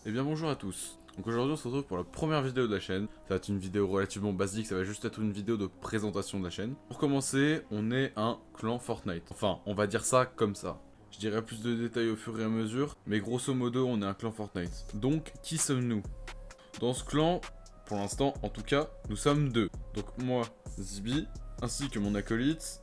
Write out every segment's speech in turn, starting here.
Eh bien bonjour à tous. Donc aujourd'hui on se retrouve pour la première vidéo de la chaîne. Ça va être une vidéo relativement basique, ça va juste être une vidéo de présentation de la chaîne. Pour commencer, on est un clan Fortnite. Enfin, on va dire ça comme ça. Je dirai plus de détails au fur et à mesure, mais grosso modo on est un clan Fortnite. Donc qui sommes-nous? Dans ce clan, pour l'instant en tout cas, nous sommes deux. Donc moi, Zibi, ainsi que mon acolyte,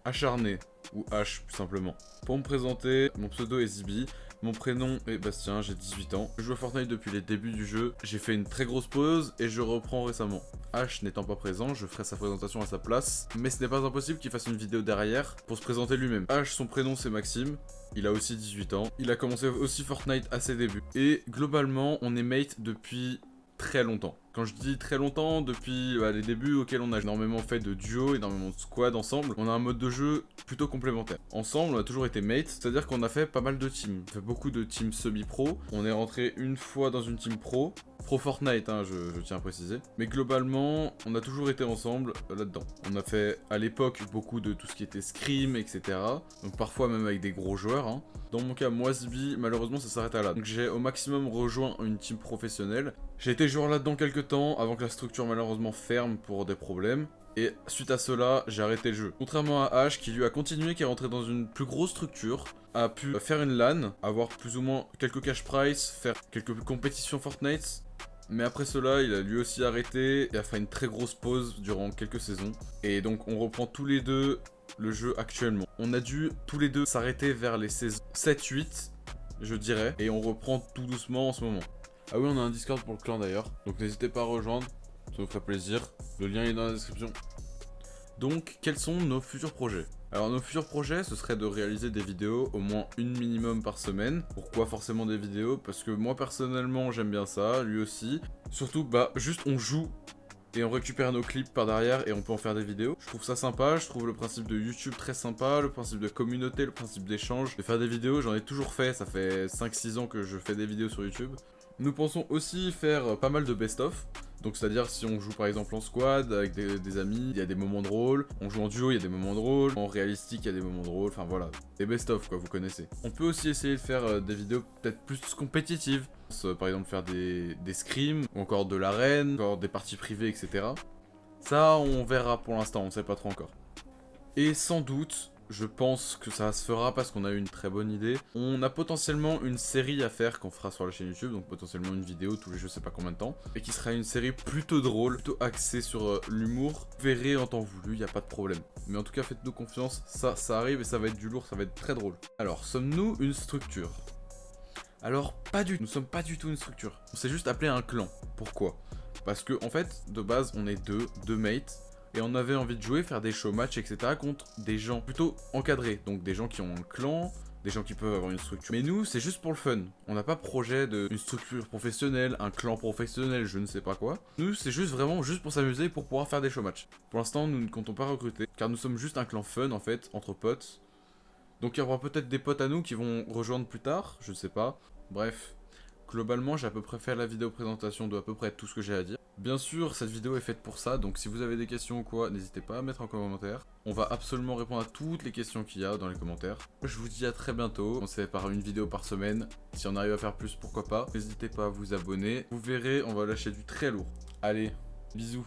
Acharné, ou H plus simplement. Pour me présenter, mon pseudo est Zibi. Mon prénom est Bastien, j'ai 18 ans. Je joue à Fortnite depuis les débuts du jeu. J'ai fait une très grosse pause et je reprends récemment. H n'étant pas présent, je ferai sa présentation à sa place. Mais ce n'est pas impossible qu'il fasse une vidéo derrière pour se présenter lui-même. H, son prénom c'est Maxime. Il a aussi 18 ans. Il a commencé aussi Fortnite à ses débuts. Et globalement, on est mate depuis très longtemps. Quand je dis très longtemps, depuis les débuts auxquels on a énormément fait de duo, énormément de squad ensemble, on a un mode de jeu plutôt complémentaire. Ensemble, on a toujours été mates, c'est-à-dire qu'on a fait pas mal de teams. On a fait beaucoup de teams semi-pro. On est rentré une fois dans une team pro. Pro Fortnite, hein, je tiens à préciser. Mais globalement, on a toujours été ensemble là-dedans. On a fait à l'époque beaucoup de tout ce qui était scrim, etc. Donc parfois même avec des gros joueurs. Hein. Dans mon cas, moi, Zibi, malheureusement, ça s'arrête à là. Donc j'ai au maximum rejoint une team professionnelle. J'ai été joueur là-dedans quelques temps avant que la structure malheureusement ferme pour des problèmes. Et suite à cela, j'ai arrêté le jeu. Contrairement à H qui lui a continué, qui est rentré dans une plus grosse structure, a pu faire une LAN, avoir plus ou moins quelques cash prize, faire quelques compétitions Fortnite. Mais après cela, il a lui aussi arrêté et a fait une très grosse pause durant quelques saisons. Et donc on reprend tous les deux le jeu actuellement. On a dû tous les deux s'arrêter vers les saisons 7-8, je dirais. Et on reprend tout doucement en ce moment. Ah oui, on a un Discord pour le clan d'ailleurs. Donc n'hésitez pas à rejoindre, ça vous ferait plaisir. Le lien est dans la description. Donc, quels sont nos futurs projets? Alors nos futurs projets, ce serait de réaliser des vidéos, au moins une minimum par semaine. Pourquoi forcément des vidéos? Parce que moi personnellement j'aime bien ça, lui aussi. Surtout, juste on joue et on récupère nos clips par derrière et on peut en faire des vidéos. Je trouve ça sympa, je trouve le principe de YouTube très sympa, le principe de communauté, le principe d'échange. De faire des vidéos, j'en ai toujours fait, ça fait 5-6 ans que je fais des vidéos sur YouTube. Nous pensons aussi faire pas mal de best-of. Donc c'est-à-dire si on joue par exemple en squad avec des amis, il y a des moments de rôle. On joue en duo, il y a des moments de rôle. En réalistique, il y a des moments de rôle. Enfin voilà, des best-of quoi, vous connaissez. On peut aussi essayer de faire des vidéos peut-être plus compétitives. Par exemple faire des scrims, ou encore de l'arène, encore des parties privées, etc. Ça, on verra pour l'instant, on sait pas trop encore. Et sans doute, je pense que ça se fera parce qu'on a eu une très bonne idée. On a potentiellement une série à faire qu'on fera sur la chaîne YouTube, donc potentiellement une vidéo tous les je sais pas combien de temps, et qui sera une série plutôt drôle, plutôt axée sur l'humour. Vous verrez en temps voulu, y a pas de problème. Mais en tout cas, faites-nous confiance, ça arrive et ça va être du lourd, ça va être très drôle. Alors, sommes-nous une structure? Alors, pas du tout, nous sommes pas du tout une structure. On s'est juste appelé un clan. Pourquoi? Parce que, en fait, de base, on est deux mates. Et on avait envie de jouer, faire des show matchs, etc. contre des gens plutôt encadrés. Donc des gens qui ont un clan, des gens qui peuvent avoir une structure. Mais nous, c'est juste pour le fun. On n'a pas projet d'une structure professionnelle, un clan professionnel, je ne sais pas quoi. Nous, c'est juste vraiment juste pour s'amuser, pour pouvoir faire des show matchs. Pour l'instant, nous ne comptons pas recruter, car nous sommes juste un clan fun, en fait, entre potes. Donc il y aura peut-être des potes à nous qui vont rejoindre plus tard, je ne sais pas. Bref. Globalement, j'ai à peu près fait la vidéo présentation de à peu près tout ce que j'ai à dire. Bien sûr, cette vidéo est faite pour ça, donc si vous avez des questions ou quoi, n'hésitez pas à mettre en commentaire. On va absolument répondre à toutes les questions qu'il y a dans les commentaires. Je vous dis à très bientôt. On sait par une vidéo par semaine. Si on arrive à faire plus, pourquoi pas. N'hésitez pas à vous abonner. Vous verrez, on va lâcher du très lourd. Allez, bisous.